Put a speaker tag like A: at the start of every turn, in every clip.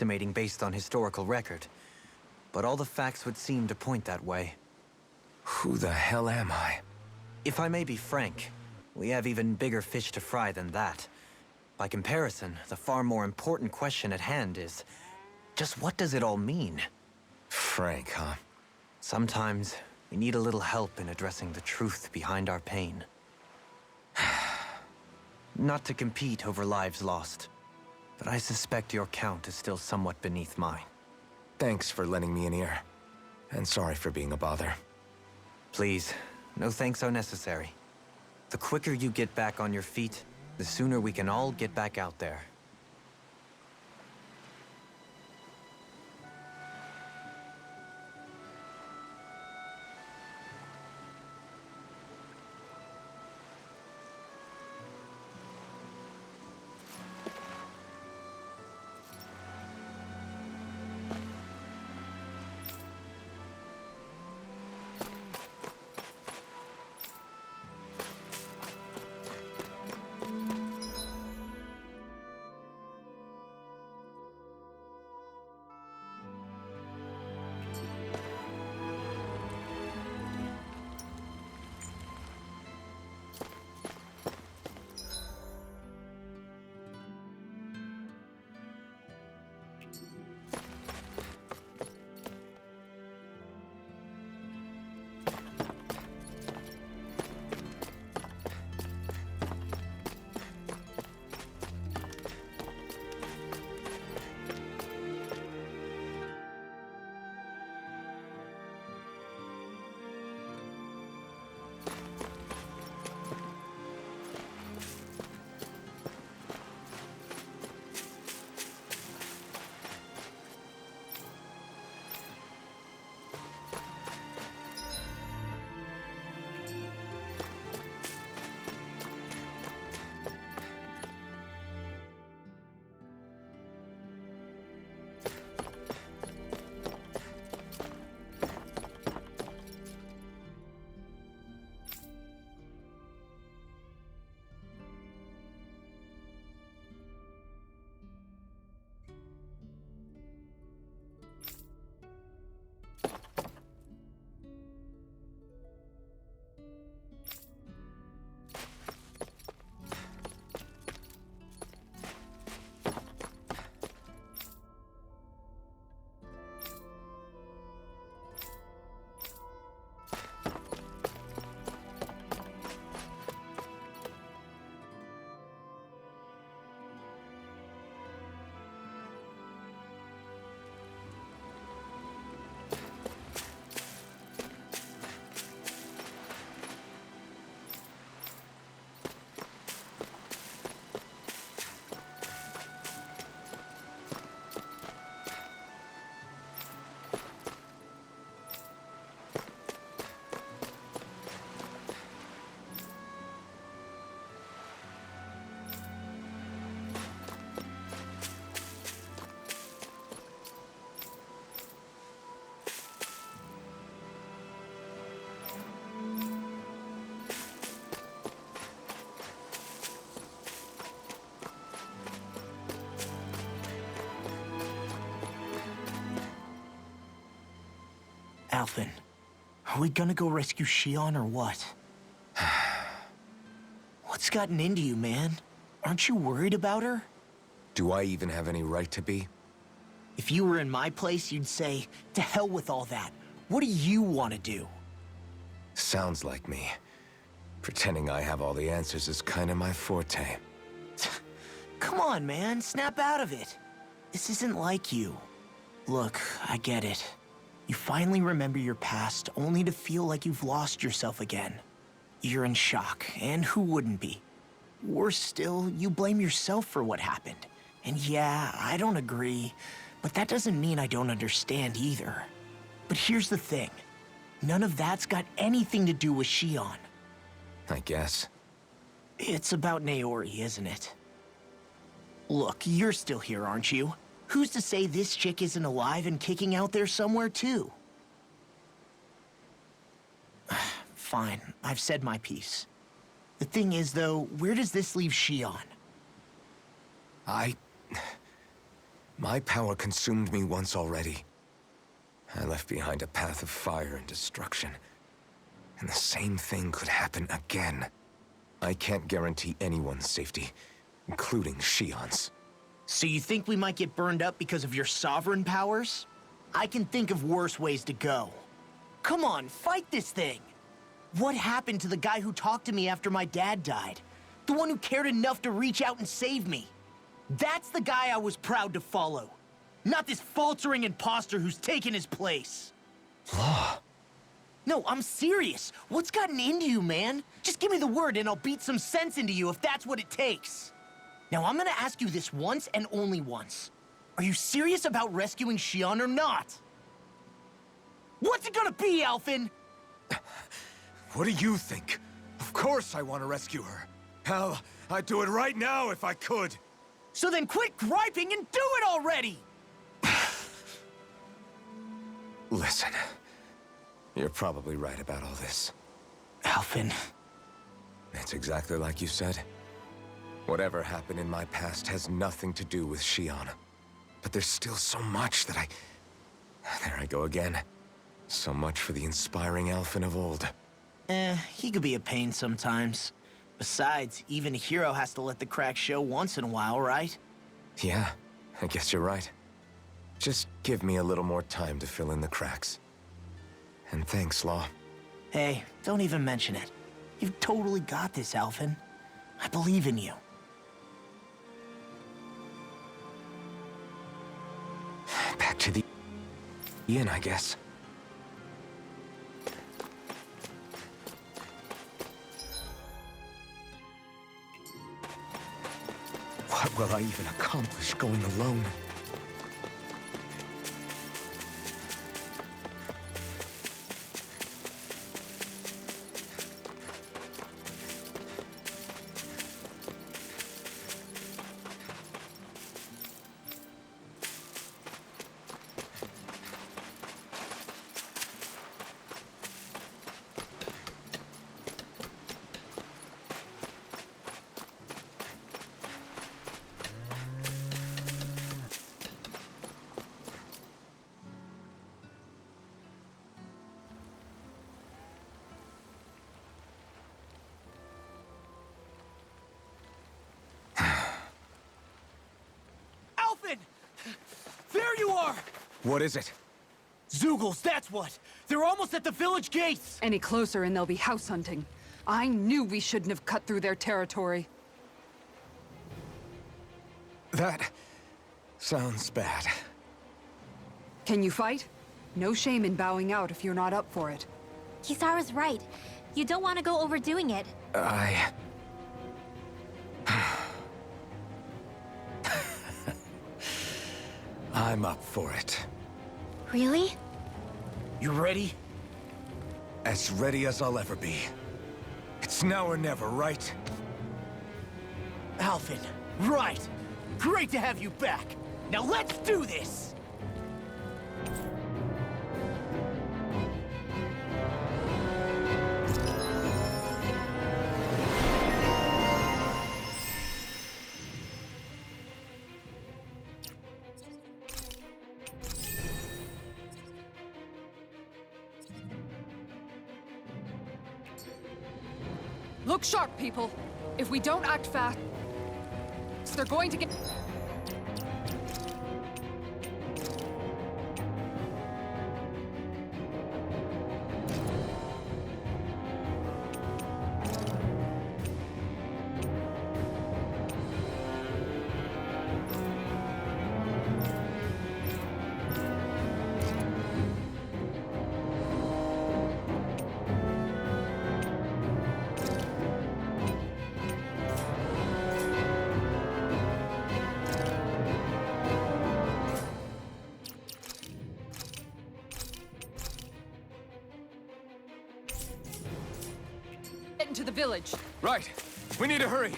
A: estimating based on historical record. But all the facts would seem to point that way.
B: Who the hell am I?
A: If I may be frank, we have even bigger fish to fry than that. By comparison, the far more important question at hand is, just what does it all mean?
B: Frank, huh?
A: Sometimes, we need a little help in addressing the truth behind our pain. Not to compete over lives lost, but I suspect your count is still somewhat beneath mine.
B: Thanks for lending me an ear. And sorry for being a bother.
A: Please, no thanks are necessary. The quicker you get back on your feet, the sooner we can all get back out there.
C: Alphen, are we gonna go rescue Shion or what? What's gotten into you, man? Aren't you worried about her?
B: Do I even have any right to be?
C: If you were in my place, you'd say, to hell with all that. What do you want to do?
B: Sounds like me. Pretending I have all the answers is kinda my forte.
C: Come on, man, snap out of it. This isn't like you. Look, I get it. You finally remember your past, only to feel like you've lost yourself again. You're in shock, and who wouldn't be? Worse still, you blame yourself for what happened. And yeah, I don't agree, but that doesn't mean I don't understand either. But here's the thing. None of that's got anything to do with Shion.
B: I guess.
C: It's about Naori, isn't it? Look, you're still here, aren't you? Who's to say this chick isn't alive and kicking out there somewhere, too? Fine, I've said my piece. The thing is, though, where does this leave Shion?
B: My power consumed me once already. I left behind a path of fire and destruction. And the same thing could happen again. I can't guarantee anyone's safety, including Shion's.
C: So you think we might get burned up because of your sovereign powers? I can think of worse ways to go. Come on, fight this thing! What happened to the guy who talked to me after my dad died? The one who cared enough to reach out and save me? That's the guy I was proud to follow. Not this faltering imposter who's taken his place.
B: Law.
C: No, I'm serious. What's gotten into you, man? Just give me the word and I'll beat some sense into you if that's what it takes. Now, I'm gonna ask you this once and only once. Are you serious about rescuing Shion or not? What's it gonna be, Alphen?
B: What do you think? Of course I want to rescue her. Hell, I'd do it right now if I could.
C: So then quit griping and do it already!
B: Listen, you're probably right about all this.
C: Alphen.
B: It's exactly like you said. Whatever happened in my past has nothing to do with Shion. But there's still so much that There I go again. So much for the inspiring Alphen of old.
C: He could be a pain sometimes. Besides, even a hero has to let the cracks show once in a while, right?
B: Yeah, I guess you're right. Just give me a little more time to fill in the cracks. And thanks, Law.
C: Hey, don't even mention it. You've totally got this, Alphen. I believe in you.
B: Back to the inn, I guess. What will I even accomplish going alone?
C: There you are!
B: What is it?
C: Zeugles, that's what! They're almost at the village gates!
D: Any closer and they'll be house hunting. I knew we shouldn't have cut through their territory.
B: That sounds bad.
D: Can you fight? No shame in bowing out if you're not up for it.
E: Kisara's right. You don't want to go overdoing it.
B: I'm up for it.
E: Really?
C: You ready?
B: As ready as I'll ever be. It's now or never, right?
C: Alphen, right! Great to have you back! Now let's do this!
D: Look sharp, people. If we don't act fast, they're going to get... into the village.
B: Right. We need to hurry.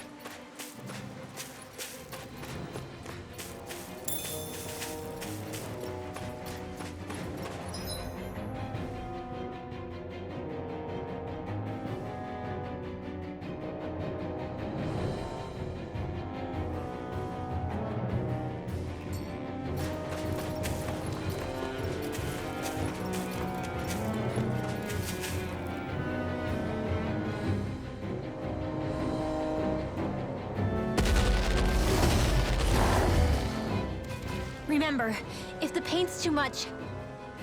E: Remember, if the pain's too much,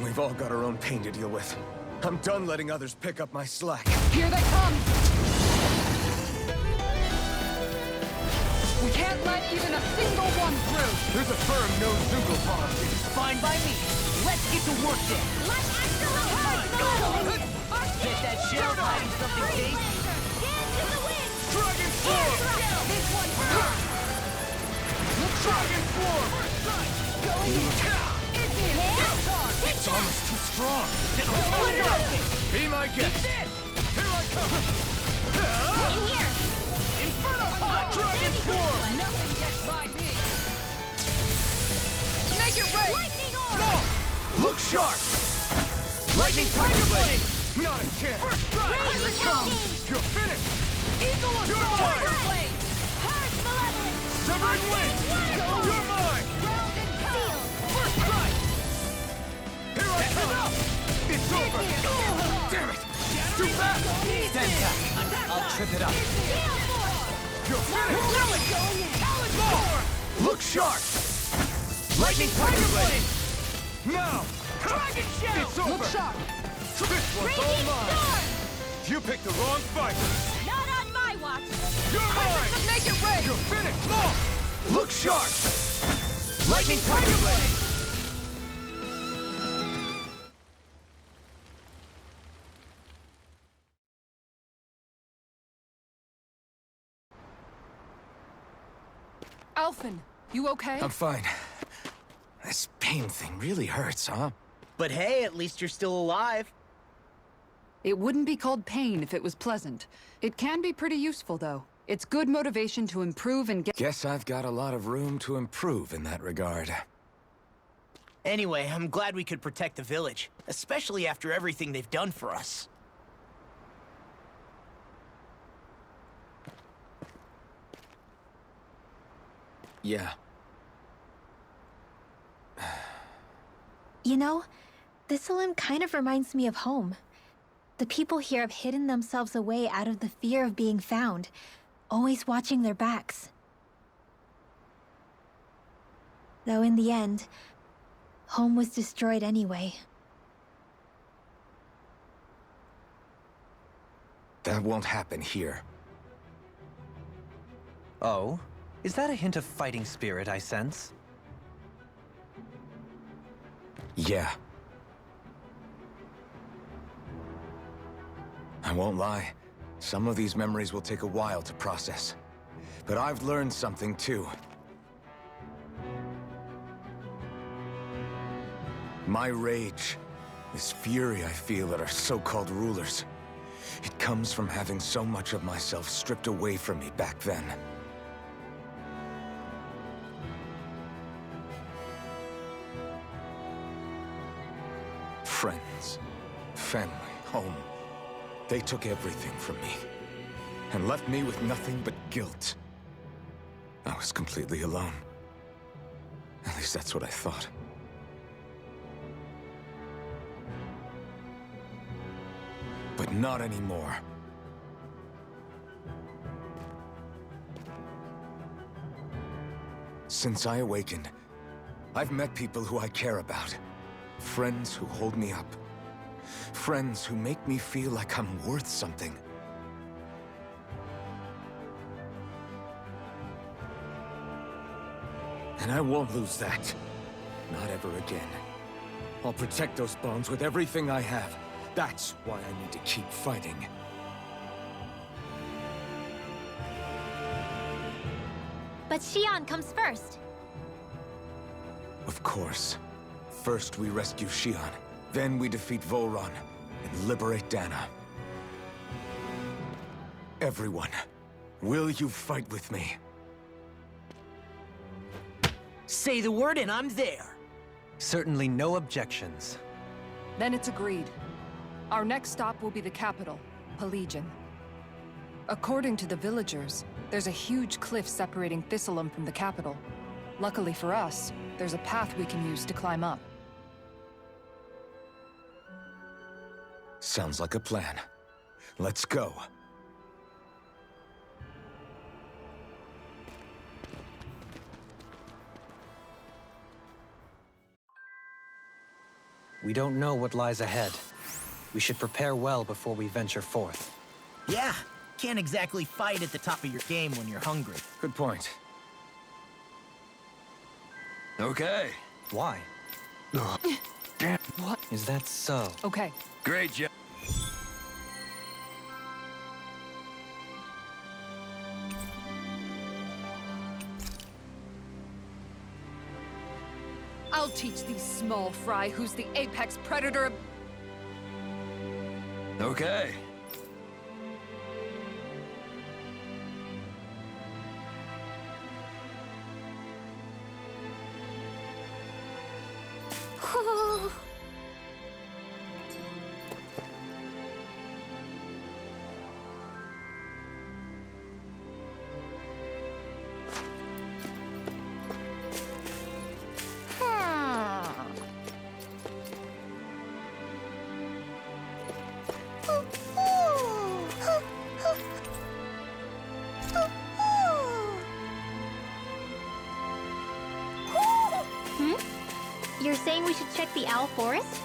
B: We've all got our own pain to deal with. I'm done letting others pick up my slack.
D: Here they come! We can't let even a single one through!
B: There's a firm no Zoogle policy.
C: Fine by me. Let's get to work then.
E: let's activate!
C: Bet that shell's hiding something tasty.
E: Get into the wind!
B: Dragon Form!
E: This one first!
B: Dragon Form! It's almost too strong. Be my guest. Here I come.
E: In here!
C: Inferno Punch!
B: Dragon Form!
D: Nothing gets by me! Make it rain!
E: Lightning orb!
B: Look sharp! Lightning Tiger Blade! Not a chance! First strike!
E: Here it comes!
B: You're finished!
E: Eagle of
B: You're
E: Tiger
B: mine!
E: Blade! Harsh Malevolence!
B: Severing Wing! You're mine!
E: Ground and seal!
B: First strike! Here I come! It's over! Damn it! Too fast!
A: Stand back. I'll trip it up.
E: Steel Force!
B: You're finished! Look sharp! Lightning Tiger Blade! Now!
C: Dragon Shell!
B: It's over!
D: Look sharp!
B: This one's all
E: Raging
B: mine!
E: Storm!
B: You picked the wrong fight!
E: Not on my watch!
B: You're mine!
D: Make it rain!
B: You're finished! No! Look sharp! Lightning Tiger Blade!
D: Alphen, you okay?
B: I'm fine. This pain thing really hurts, huh?
C: But hey, at least you're still alive.
D: It wouldn't be called pain if it was pleasant. It can be pretty useful, though. It's good motivation to improve and get—
B: Guess I've got a lot of room to improve in that regard.
C: Anyway, I'm glad we could protect the village, especially after everything they've done for us.
B: Yeah.
E: You know, Thistleum kind of reminds me of home. The people here have hidden themselves away out of the fear of being found, always watching their backs. Though in the end, home was destroyed anyway.
B: That won't happen here.
A: Oh? Is that a hint of fighting spirit I sense?
B: Yeah. I won't lie. Some of these memories will take a while to process. But I've learned something too. My rage, this fury I feel at our so-called rulers, it comes from having so much of myself stripped away from me back then. Friends, family, home. They took everything from me, and left me with nothing but guilt. I was completely alone. At least that's what I thought. But not anymore. Since I awakened, I've met people who I care about. Friends who hold me up. Friends who make me feel like I'm worth something. And I won't lose that. Not ever again. I'll protect those bonds with everything I have. That's why I need to keep fighting.
E: But Xion comes first.
B: Of course. First we rescue Xion, then we defeat Volron, and liberate Dana. Everyone, will you fight with me?
C: Say the word and I'm there.
A: Certainly no objections.
D: Then it's agreed. Our next stop will be the capital, Pelegion. According to the villagers, there's a huge cliff separating Thistleum from the capital. Luckily for us, there's a path we can use to climb up.
B: Sounds like a plan. Let's go.
A: We don't know what lies ahead. We should prepare well before we venture forth.
C: Yeah, can't exactly fight at the top of your game when you're hungry.
B: Good point.
F: Okay.
A: Why?
D: What?
A: Is that so?
D: Okay.
F: Great job.
D: I'll teach these small fry who's the apex predator of...
F: Okay.
E: You're saying we should check the Owl Forest?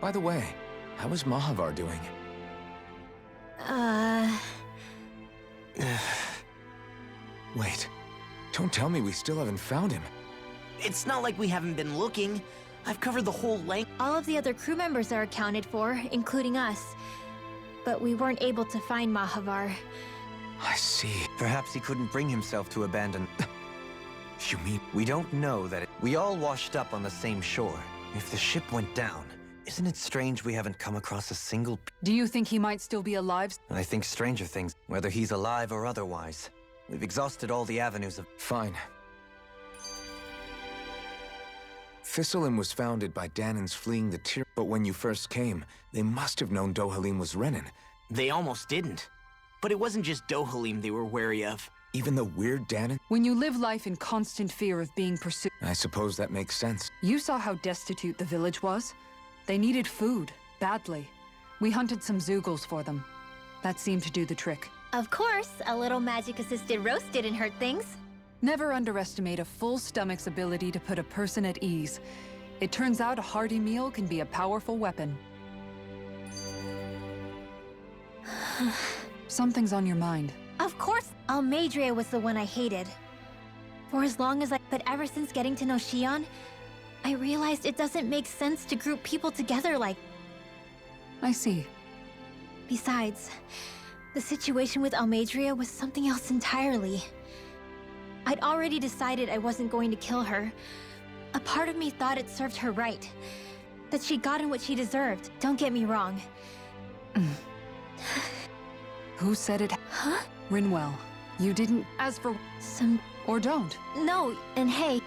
B: By the way, how is Mahavar doing? Wait, don't tell me we still haven't found him.
C: It's not like we haven't been looking. I've covered the whole length.
E: All of the other crew members are accounted for, including us. But we weren't able to find Mahavar.
B: I see.
A: Perhaps he couldn't bring himself to abandon...
B: You mean...
A: We don't know that we all washed up on the same shore. If the ship went down, isn't it strange we haven't come across a single...
D: Do you think he might still be alive?
A: I think stranger things, whether he's alive or otherwise. We've exhausted all the avenues of...
B: Fine. Thistleim was founded by Danans fleeing the Tyr, but when you first came, they must have known Dohalim was Renan.
C: They almost didn't. But it wasn't just Dohalim they were wary of.
B: Even the weird Danan?
D: When you live life in constant fear of being pursued...
B: I suppose that makes sense.
D: You saw how destitute the village was? They needed food, badly. We hunted some Zeugles for them. That seemed to do the trick.
E: Of course, a little magic-assisted roast didn't hurt things.
D: Never underestimate a full stomach's ability to put a person at ease. It turns out a hearty meal can be a powerful weapon. Something's on your mind.
E: Of course, Almeidrea was the one I hated. For as long as but ever since getting to know Shion, I realized it doesn't make sense to group people together like...
D: I see.
E: Besides, the situation with Almeidrea was something else entirely. I'd already decided I wasn't going to kill her. A part of me thought it served her right. That she'd gotten what she deserved, don't get me wrong.
D: Who said it?
E: Huh?
D: Rinwell. You didn't... As for...
E: Some...
D: Or don't.
E: No, and hey...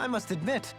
A: I must admit.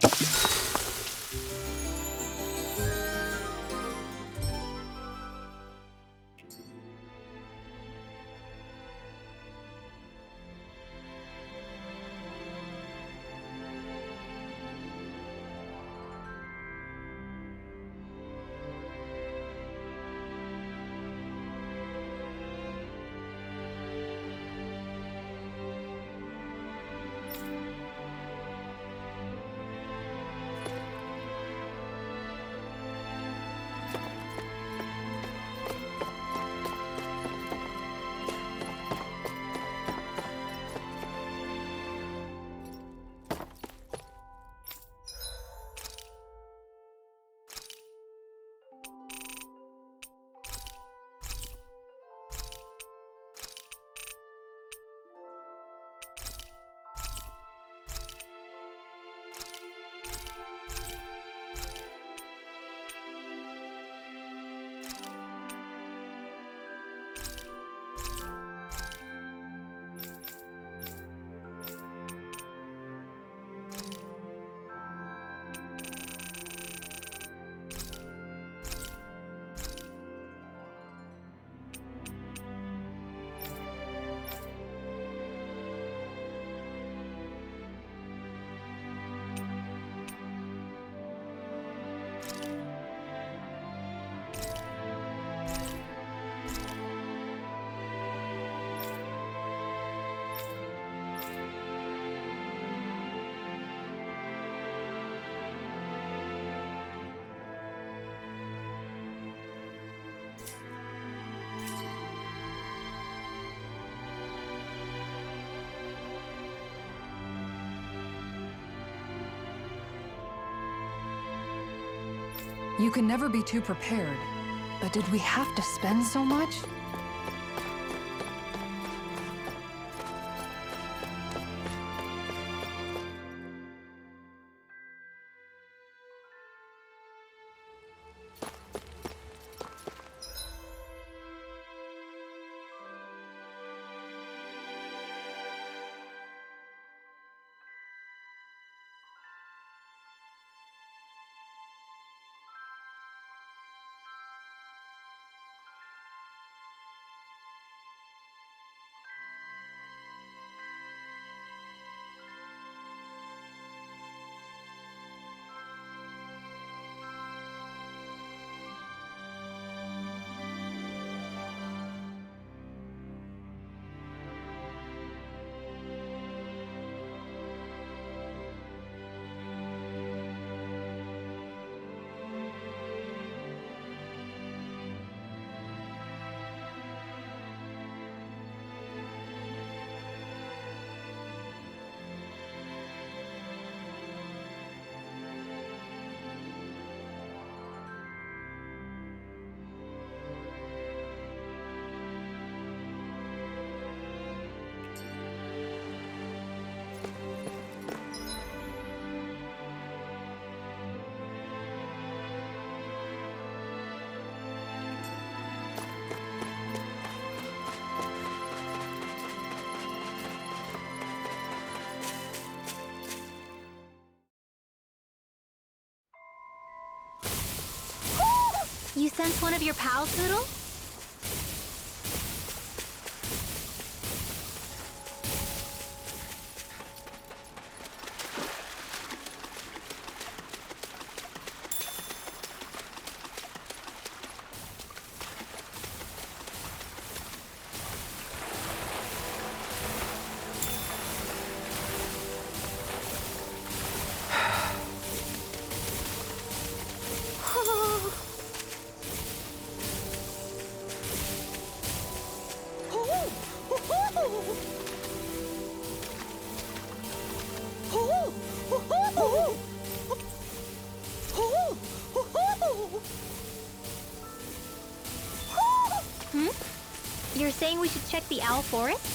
D: You can never be too prepared. But did we have to spend so much?
E: You sent one of your pals, Poodle? You're saying we should check the owl forest?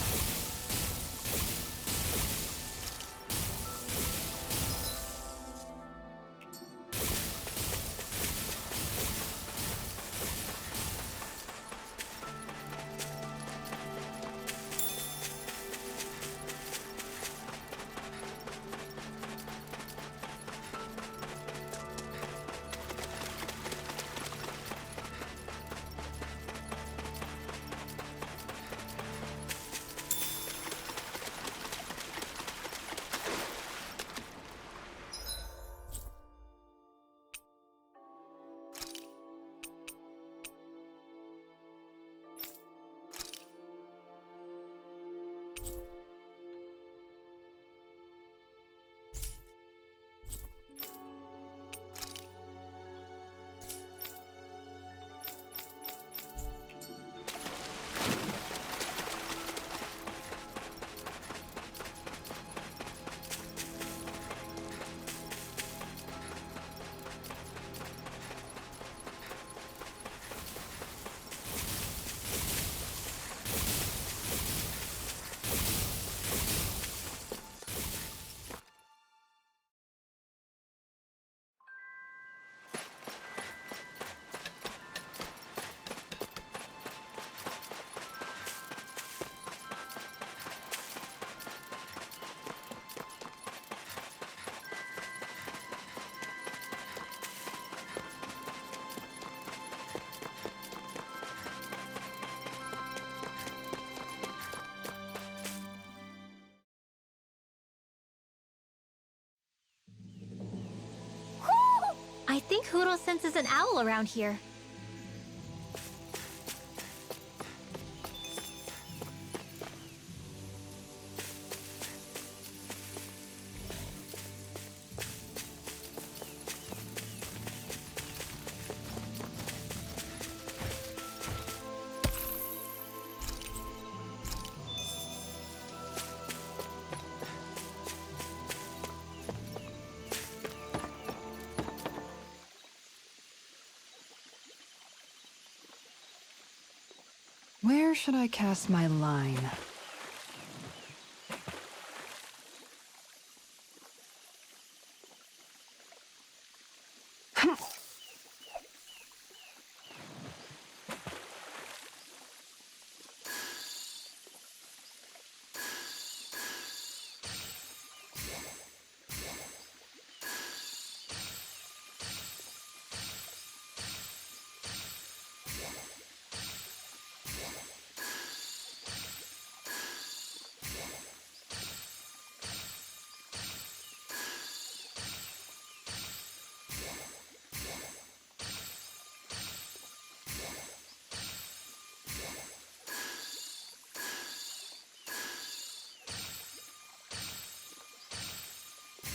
E: I think Hoodle senses an owl around here.
D: Where should I cast my line?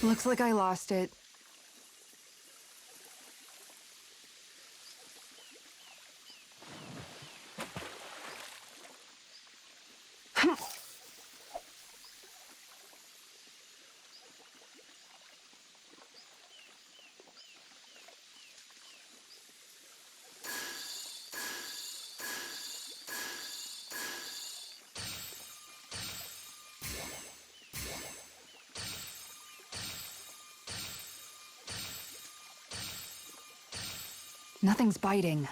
D: Looks like I lost it. Nothing's biting.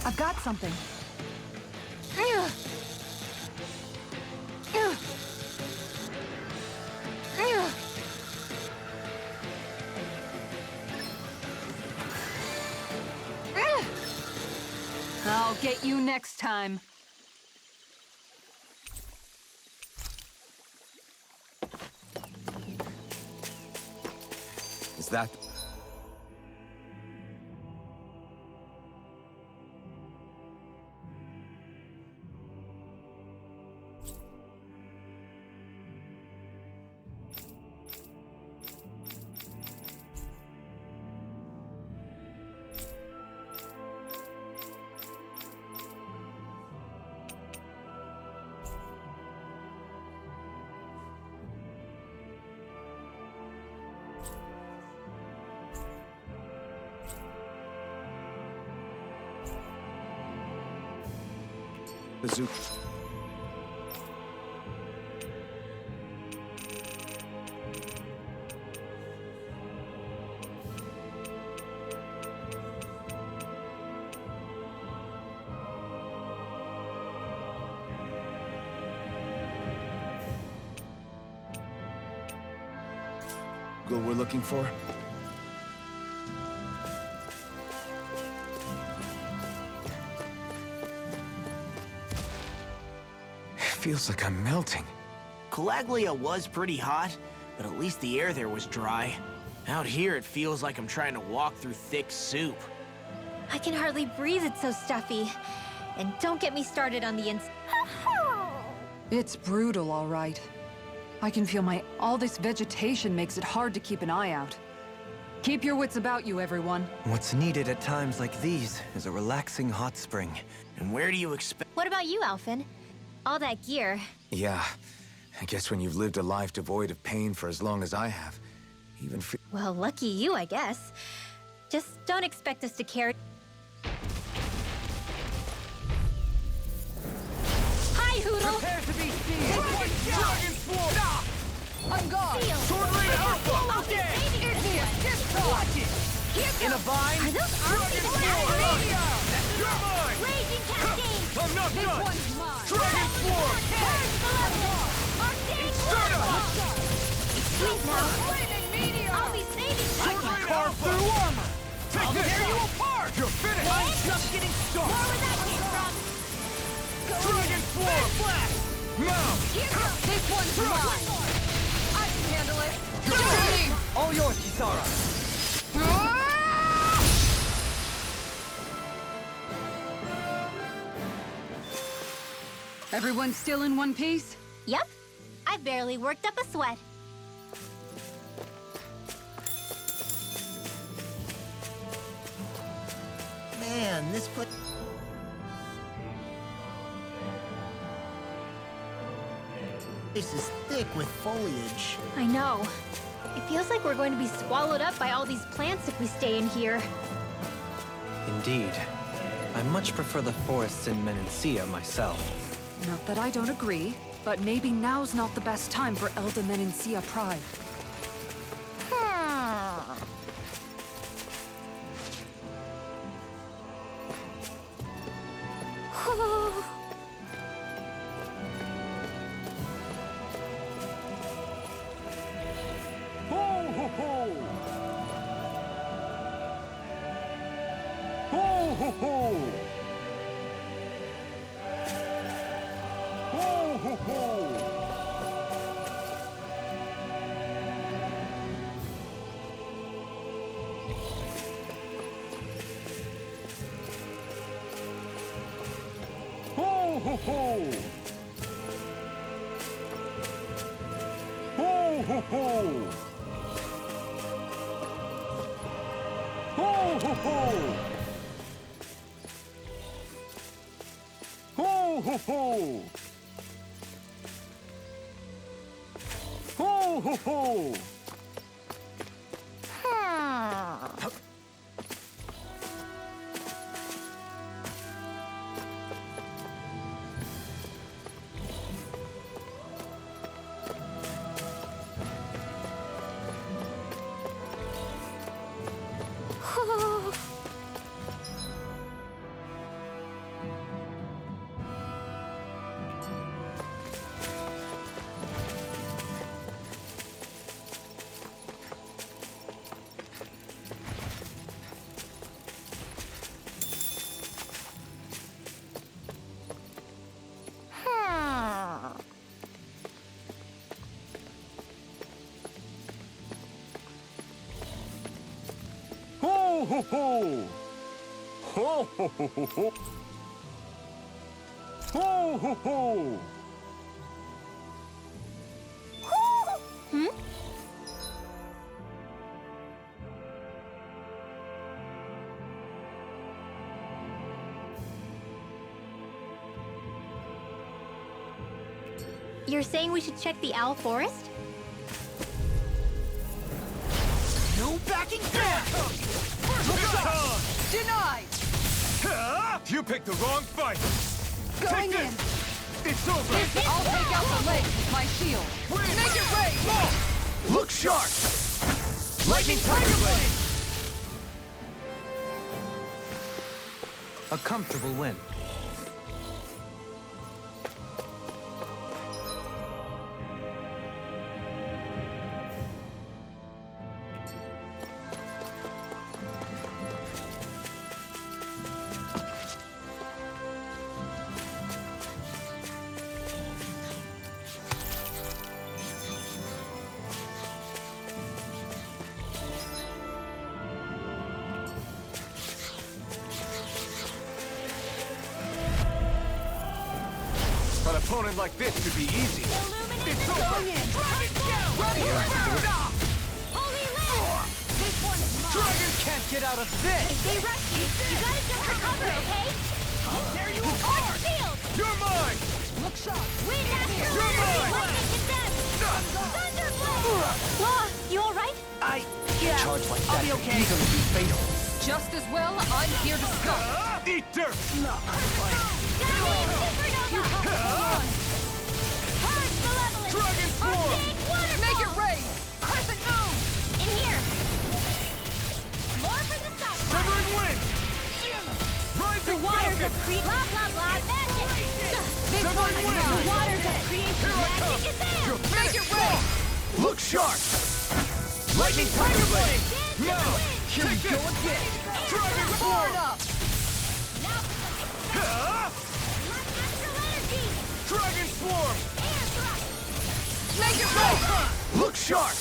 D: I've got something. I'll get you next time.
B: Is that... Bazooka. What we're looking for? Feels like I'm melting.
C: Calaglia was pretty hot, but at least the air there was dry. Out here, it feels like I'm trying to walk through thick soup.
E: I can hardly breathe, it's so stuffy. And don't get me started on the
D: It's brutal, all right. I can feel all this vegetation makes it hard to keep an eye out. Keep your wits about you, everyone.
A: What's needed at times like these is a relaxing hot spring.
C: And where do you expect?
E: What about you, Alphen? All that gear.
B: Yeah, I guess when you've lived a life devoid of pain for as long as I have, even
E: Well, lucky you, I guess. Just don't expect us to carry... Hi, Hoodle!
F: Prepare to be seen! Dragon Sword! Divine!
E: Are those arms even
F: You're mine!
E: Raging Cascade!
F: I'm not
D: This
F: done!
D: one's mine!
F: Dragon Form!
E: Purge the level! Arcane
F: Inferno!
E: Sweet now!
D: Flaming meteor!
E: I'll be saving
F: I
E: you!
F: can carve through armor! Take this!
C: tear you apart!
F: You're finished!
C: I'm just getting
E: More
C: started!
E: where that came from!
F: Dragon Form! Mount!
D: This one's mine! I can handle it!
A: All yours, Kisara.
D: Everyone still in one piece?
E: Yep. I barely worked up a sweat.
C: Man, this place... This is thick with foliage.
E: I know. It feels like we're going to be swallowed up by all these plants if we stay in here.
A: Indeed. I much prefer the forests in Menancia myself.
D: Not that I don't agree, but maybe now's not the best time for Elda Menancia Pride.
F: Ho ho ho! Ho ho ho! Ho ho ho! Ho ho ho! Ho ho ho! Ho ho ho! Ho ho ho! Ho ho ho! Ho ho ho! Ho ho ho ho ho! Ho ho ho!
E: You're saying we should check the Owl Forest?
C: No backing down!
D: Denied!
F: You picked the wrong fight!
D: Going
F: Take
D: in!
F: this! It's over!
D: I'll take out the leg with my shield! Make it rain!
F: Look sharp! Lightning Tiger Blade!
A: A comfortable win.
F: An opponent like this should be easy. It's over!
D: Going in!
E: Holy Land! This one is mine!
F: Dragon can't get out of this!
E: If they rush you gotta jump for cover, okay?
C: I'll tear you
E: Arch
C: apart!
E: shield!
F: You're mine!
D: Look sharp!
E: Wind after
F: You're
E: wind!
F: mine!
E: Lightning condensed! Thunderblade! Law, you alright?
C: Yeah,
A: Charge like
C: I'll
A: that
C: be
A: could
C: okay.
A: easily be fatal.
D: Just as well, I'm here to stop!
F: Eat dirt!
E: Downwind supernova! Purge malevolence!
F: Dragon Form!
E: Arcane waterfall!
D: Make it rain! Crescent moon!
E: In here! More for the sun!
B: Here I come! You're
D: Make it rain!
B: Look sharp! Lightning Tiger Blade! Now!
C: Here we go again.
B: Dragon
D: Forward
B: Form!
D: up!
B: Huh? Dragon Swarm!
D: Make it rain!
B: Look sharp!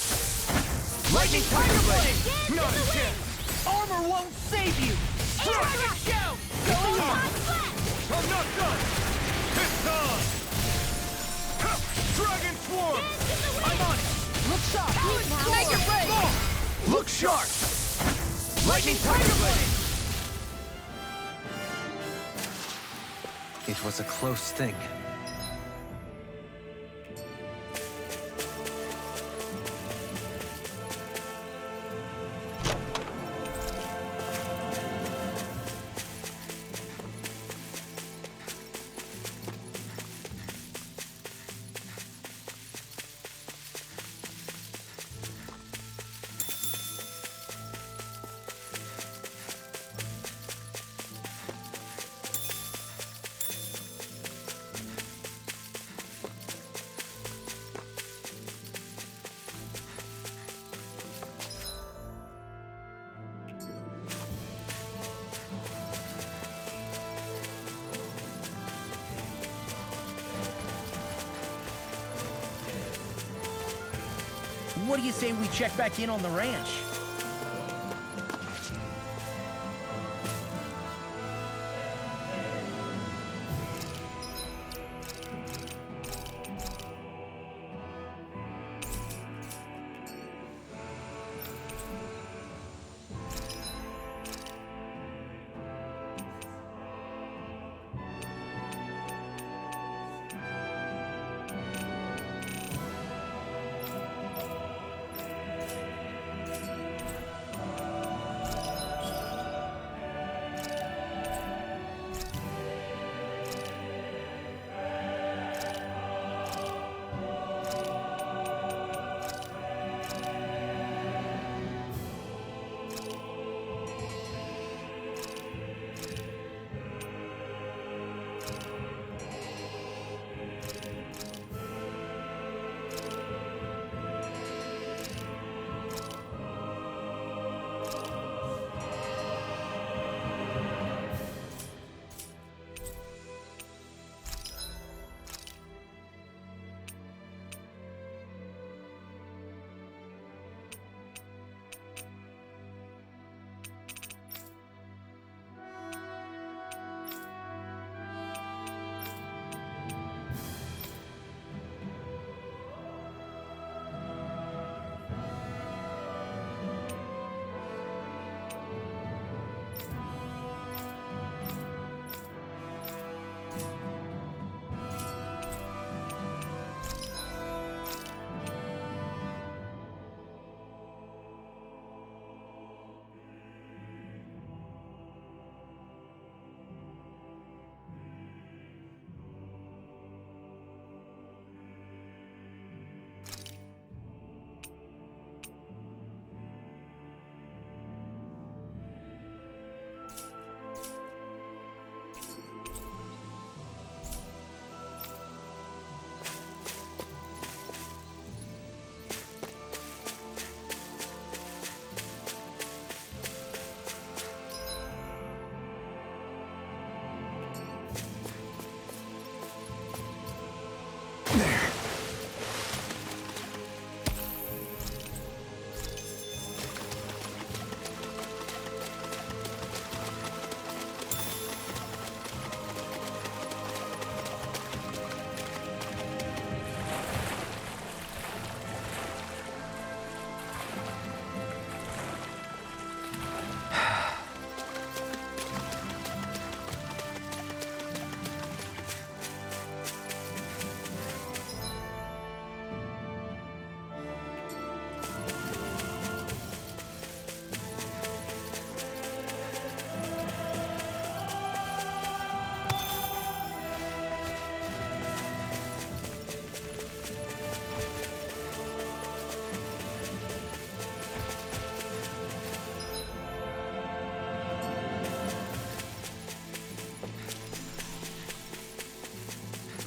B: Lightning Tiger Blade! Not a chance!
C: Armor won't save you.
B: Dragon Shout!
C: Going on.
B: I'm not done! It's on! Ha! Dragon Swarm! I'm on it!
C: Look sharp.
D: Make it rain!
B: Look sharp! Lightning Tiger Blade!
A: It was a close thing.
C: What do you say we check back in on the ranch?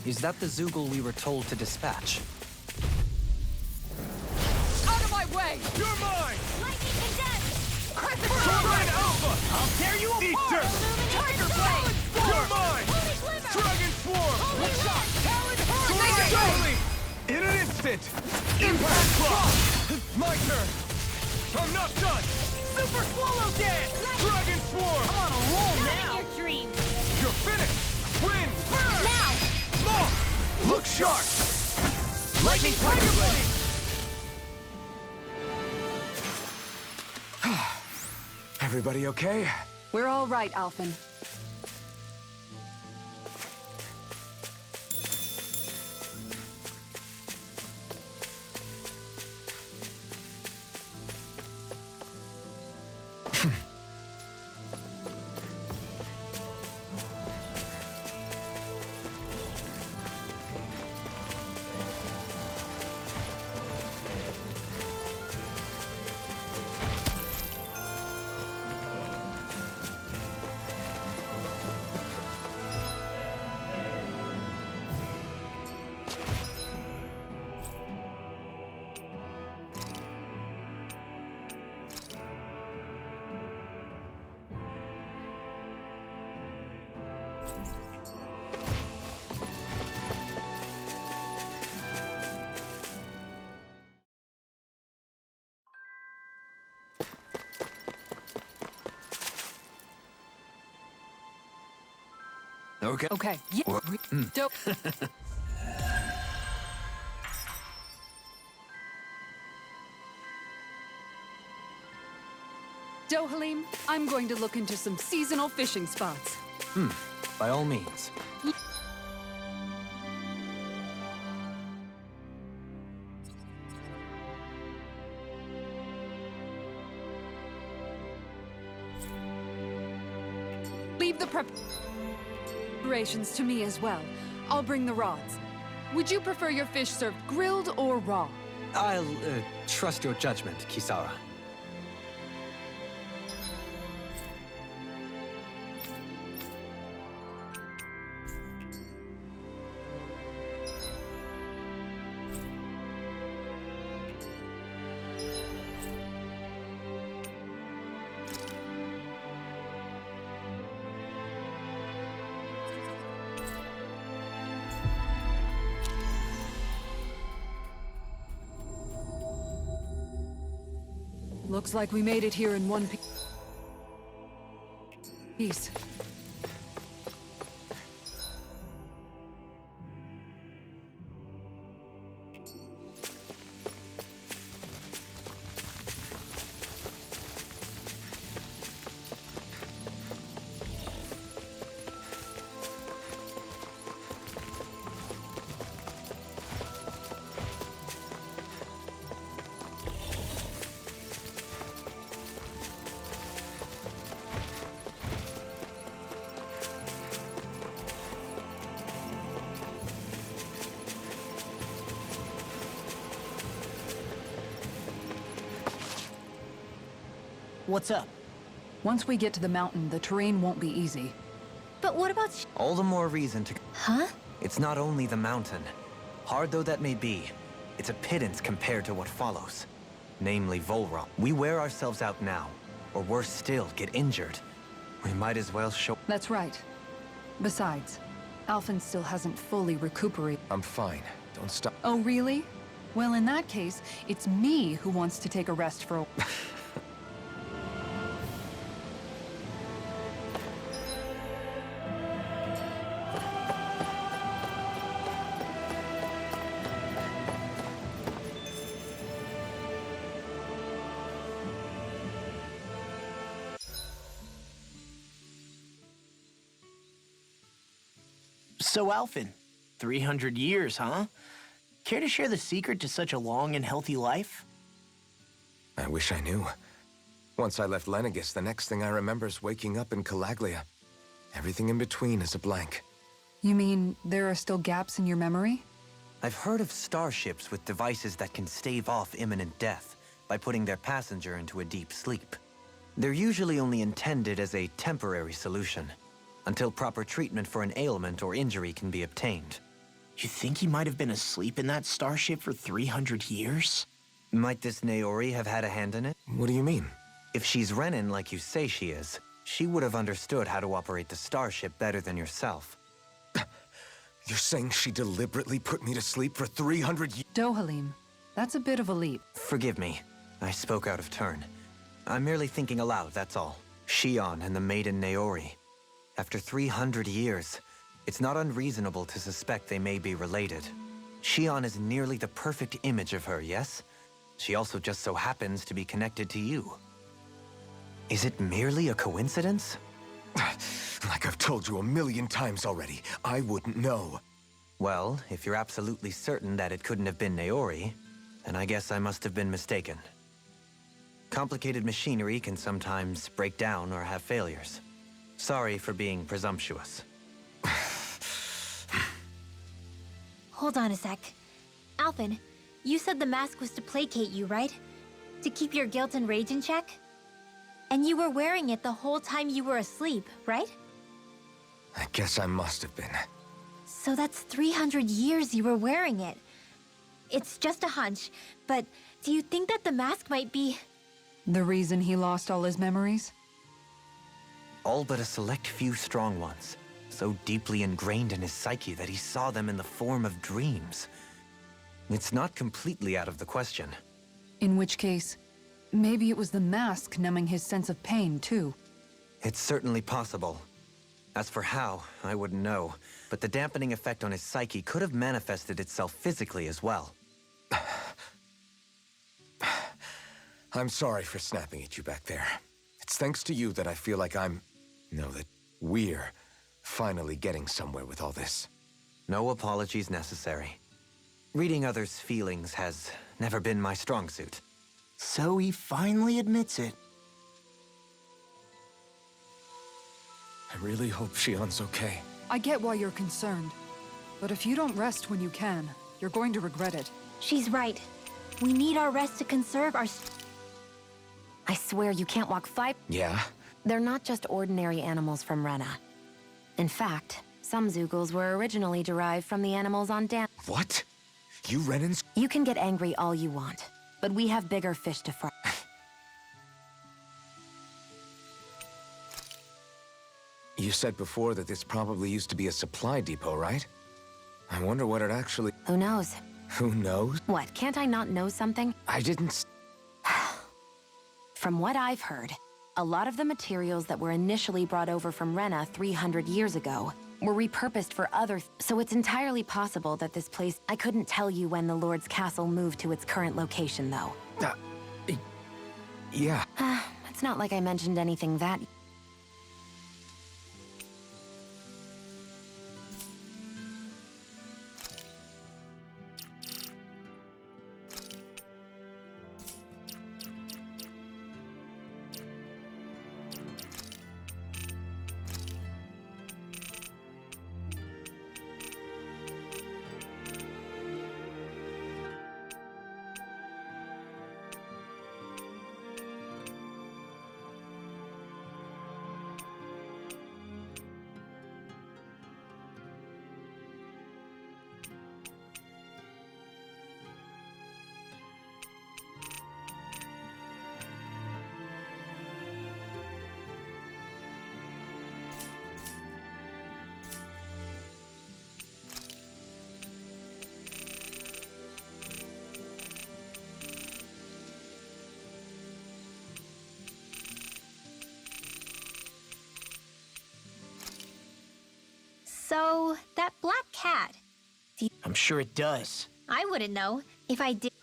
A: Is that the Zoogle we were told to dispatch?
D: Out of my way!
F: You're mine!
E: Lightning condensed!
F: Turbine Alpha!
C: I'll tear you
F: Eat
C: apart!
F: this!
E: Tiger blade!
F: You're mine!
E: Holy glimmer!
F: Dragon Swarm!
E: Holy shot!
F: Talon Hurricane! In an instant! Impact Block! My turn! I'm not done!
C: Super Swallow Dance!
F: Dragon Swarm!
C: I'm on a roll
E: Not
C: now!
E: in your dreams!
F: You're finished! Win! Burn!
E: Now!
F: Lock! Look sharp!
C: Lightning Tiger Blade!
B: Everybody okay?
D: We're all right, Alphen.
A: Okay.
D: Okay. Yeah. Dope. Dohalim, I'm going to look into some seasonal fishing spots.
A: By all means.
D: Leave the preparations to me as well. I'll bring the rods. Would you prefer your fish served grilled or raw?
A: I'll trust your judgment, Kisara.
D: Looks like we made it here in one piece.
C: What's up?
D: Once we get to the mountain, the terrain won't be easy.
E: But what about
A: All the more reason to...
E: Huh?
A: It's not only the mountain. Hard though that may be, it's a pittance compared to what follows. Namely Volram. We wear ourselves out now, or worse still, get injured. We might as well show...
D: That's right. Besides, Alphen still hasn't fully recuperated.
B: I'm fine. Don't stop.
D: Oh, really? Well, in that case, it's me who wants to take a rest for a...
C: So, Alphen, 300 years, huh? Care to share the secret to such a long and healthy life?
B: I wish I knew. Once I left Lenegis, the next thing I remember is waking up in Calaglia. Everything in between is a blank.
D: You mean there are still gaps in your memory?
A: I've heard of starships with devices that can stave off imminent death by putting their passenger into a deep sleep. They're usually only intended as a temporary solution, until proper treatment for an ailment or injury can be obtained.
C: You think he might have been asleep in that starship for 300 years?
A: Might this Naori have had a hand in it?
B: What do you mean?
A: If she's Renan like you say she is, she would have understood how to operate the starship better than yourself.
B: You're saying she deliberately put me to sleep for 300 years?
D: Dohalim, that's a bit of a leap.
A: Forgive me. I spoke out of turn. I'm merely thinking aloud, that's all. Shion and the maiden Naori. After 300 years, it's not unreasonable to suspect they may be related. Shion is nearly the perfect image of her, yes? She also just so happens to be connected to you. Is it merely a coincidence?
B: Like I've told you a million times already, I wouldn't know.
A: Well, if you're absolutely certain that it couldn't have been Naori, then I guess I must have been mistaken. Complicated machinery can sometimes break down or have failures. Sorry for being presumptuous.
E: Hold on a sec. Alphen, you said the mask was to placate you, right? To keep your guilt and rage in check? And you were wearing it the whole time you were asleep, right?
B: I guess I must have been.
E: So that's 300 years you were wearing it. It's just a hunch, but do you think that the mask might be...
D: The reason he lost all his memories?
A: All but a select few strong ones, so deeply ingrained in his psyche that he saw them in the form of dreams. It's not completely out of the question.
D: In which case, maybe it was the mask numbing his sense of pain, too.
A: It's certainly possible. As for how, I wouldn't know, but the dampening effect on his psyche could have manifested itself physically as well.
B: I'm sorry for snapping at you back there. It's thanks to you that I feel like that we're finally getting somewhere with all this.
A: No apologies necessary. Reading others' feelings has never been my strong suit.
C: So he finally admits it.
B: I really hope Shion's okay.
D: I get why you're concerned. But if you don't rest when you can, you're going to regret it.
E: She's right. We need our rest to conserve our...
G: I swear you can't walk 5...
B: Yeah?
G: They're not just ordinary animals from Rena. In fact, some Zeugles were originally derived from the animals on Dan.
B: What? You Renans?
G: You can get angry all you want, but we have bigger fish to fry.
B: You said before that this probably used to be a supply depot, right? I wonder what it actually...
G: Who knows?
B: Who knows?
G: What, can't I not know something?
B: I didn't...
G: From what I've heard, a lot of the materials that were initially brought over from Rena 300 years ago were repurposed for so it's entirely possible that this place... I couldn't tell you when the Lord's castle moved to its current location, though.
B: Yeah.
G: It's not like I mentioned anything that...
E: So, that black cat...
C: I'm sure it does.
E: I wouldn't know if I did...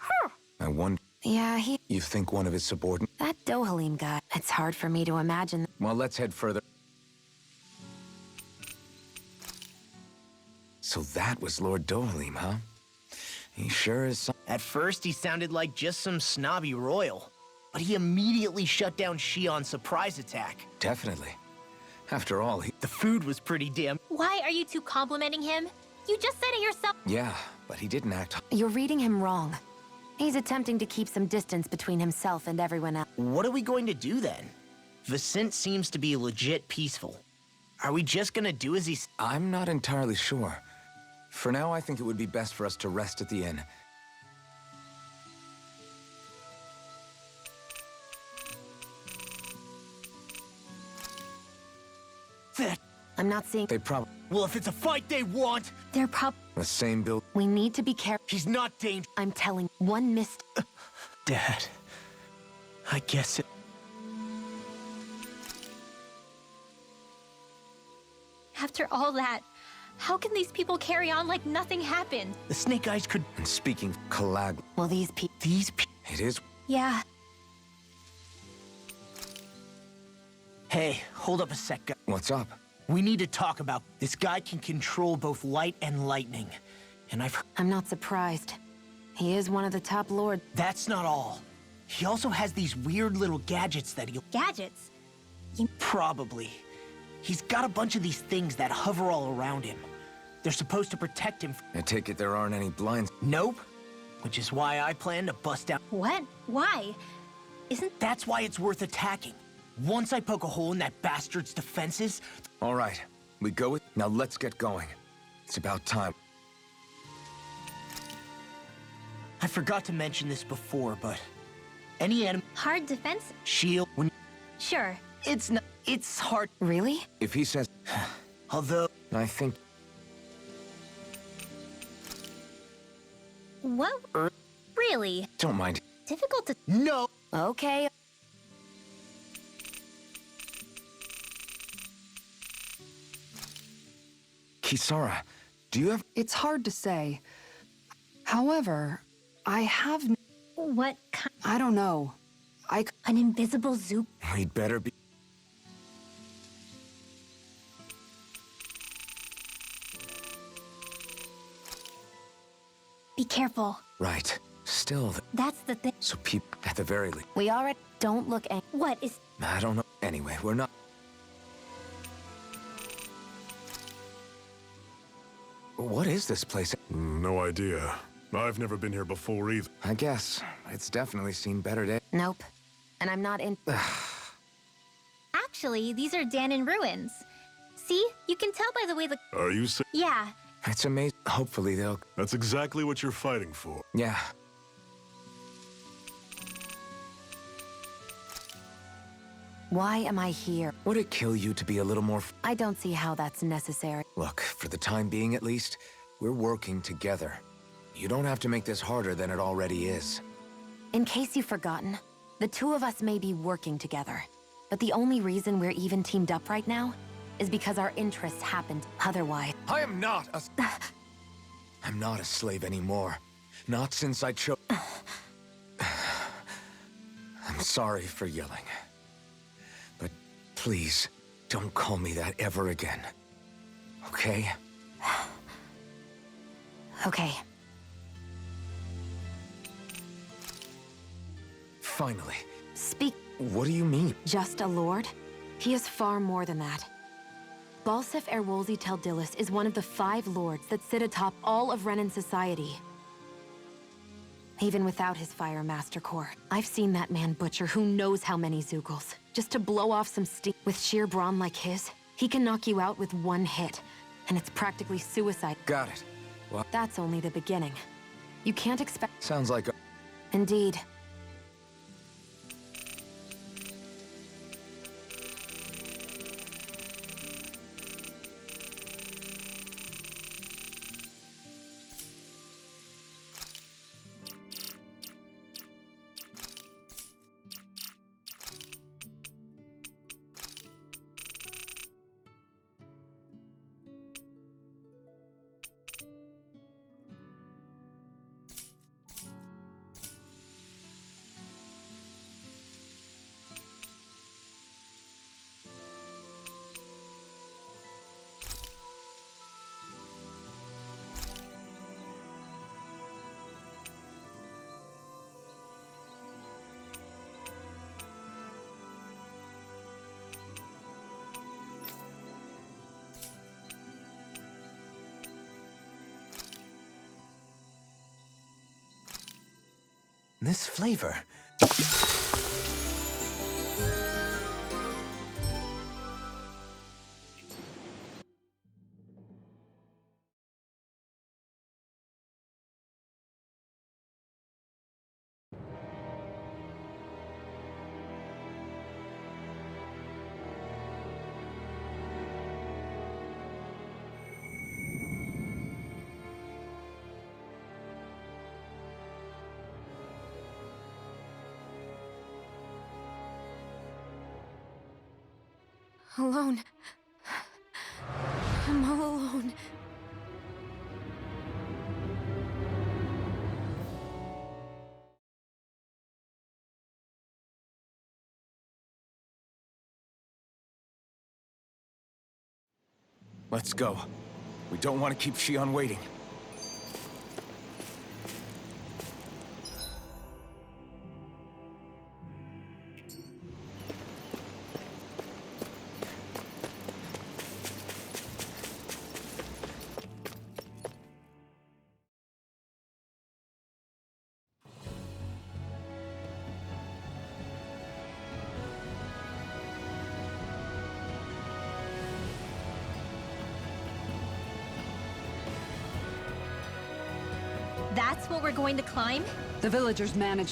B: I wonder...
G: Yeah,
B: You think one of his subordinates...
G: that Dohalim guy. It's hard for me to imagine.
B: Well, let's head further. So that was Lord Dohalim, huh? He sure is some...
C: At first, he sounded like just some snobby royal. But he immediately shut down Shion's surprise attack.
B: Definitely. After all,
C: The food was pretty damn...
E: Why are you two complimenting him? You just said it yourself.
B: Yeah, but he didn't act...
G: You're reading him wrong. He's attempting to keep some distance between himself and everyone else.
C: What are we going to do then? Vicente seems to be legit peaceful. Are we just gonna do as he...
B: I'm not entirely sure. For now, I think it would be best for us to rest at the inn.
C: That.
G: I'm not seeing.
B: They probably...
C: Well, if it's a fight they want,
E: They're prob-
B: The same build...
G: We need to be careful.
C: he's not dangerous.
G: I'm telling. One missed.
C: Dad, I guess it.
E: After all that, how can these people carry on like nothing happened?
C: The Snake Eyes could.
B: And speaking Calag...
G: Well, these people.
C: These
B: It is...
E: Yeah,
C: Hey, hold up a sec, guy.
B: What's up?
C: We need to talk about this guy can control both light and lightning. And
G: I'm not surprised. He is one of the top lords.
C: that's not all. He also has these weird little gadgets that he'll
E: gadgets.
C: probably. He's got a bunch of these things that hover all around him. They're supposed to protect him.
B: I take it there aren't any blinds.
C: Nope. Which is why I plan to bust out.
E: What? Why? Isn't
C: That's why it's worth attacking. Once I poke a hole in that bastard's defenses,
B: All right, we go with... Now let's get going. It's about time.
C: I forgot to mention this before, but any enemy
E: hard defense?
C: shield when
E: Sure.
C: it's hard.
G: Really?
B: If he says...
C: Although
B: I think...
E: What? Really?
B: Don't mind.
E: Difficult to.
C: no,
G: Okay.
B: Kisara, do you have...
D: It's hard to say. However, I have...
E: What kind?
D: I don't know.
E: An invisible zoop?
B: We'd better be...
E: Be careful.
B: Right. Still,
E: That's the thing.
B: so people... At the very least...
G: We already don't look ang-
E: What is.
B: I don't know. Anyway, we're not... What is this place?
F: No idea. I've never been here before either.
B: I guess. It's definitely seen better days.
G: Nope. And I'm not in.
E: Actually, these are Danon ruins. See? You can tell by the way the.
F: Are you saying
E: Yeah.
B: It's amazing. Hopefully they'll...
F: that's exactly what you're fighting for?
B: Yeah.
G: Why am I here?
B: Would it kill you to be a little more...
G: I don't see how that's necessary.
B: Look, for the time being at least, we're working together. You don't have to make this harder than it already is.
G: In case you've forgotten, the two of us may be working together. But the only reason we're even teamed up right now is because our interests happened otherwise.
B: I am not a... I'm not a slave anymore. Not since I chose... I'm sorry for yelling. But please, don't call me that ever again. Okay?
G: Okay.
B: Finally.
G: Speak.
B: What do you mean?
G: Just a lord? He is far more than that. Balsef Erwolzi Teldilis is one of the 5 lords that sit atop all of Renan society. Even without his Fire Master Core, I've seen that man butcher who knows how many Zugals, just to blow off some steam. With sheer brawn like his, he can knock you out with one hit, and it's practically suicide.
B: Got it. Well,
G: That's only the beginning. You can't expect...
B: sounds like a...
G: Indeed.
A: This flavor.
G: Alone. I'm all alone.
B: Let's go. We don't want to keep Shion waiting.
E: That's what we're going to climb?
H: The villagers managed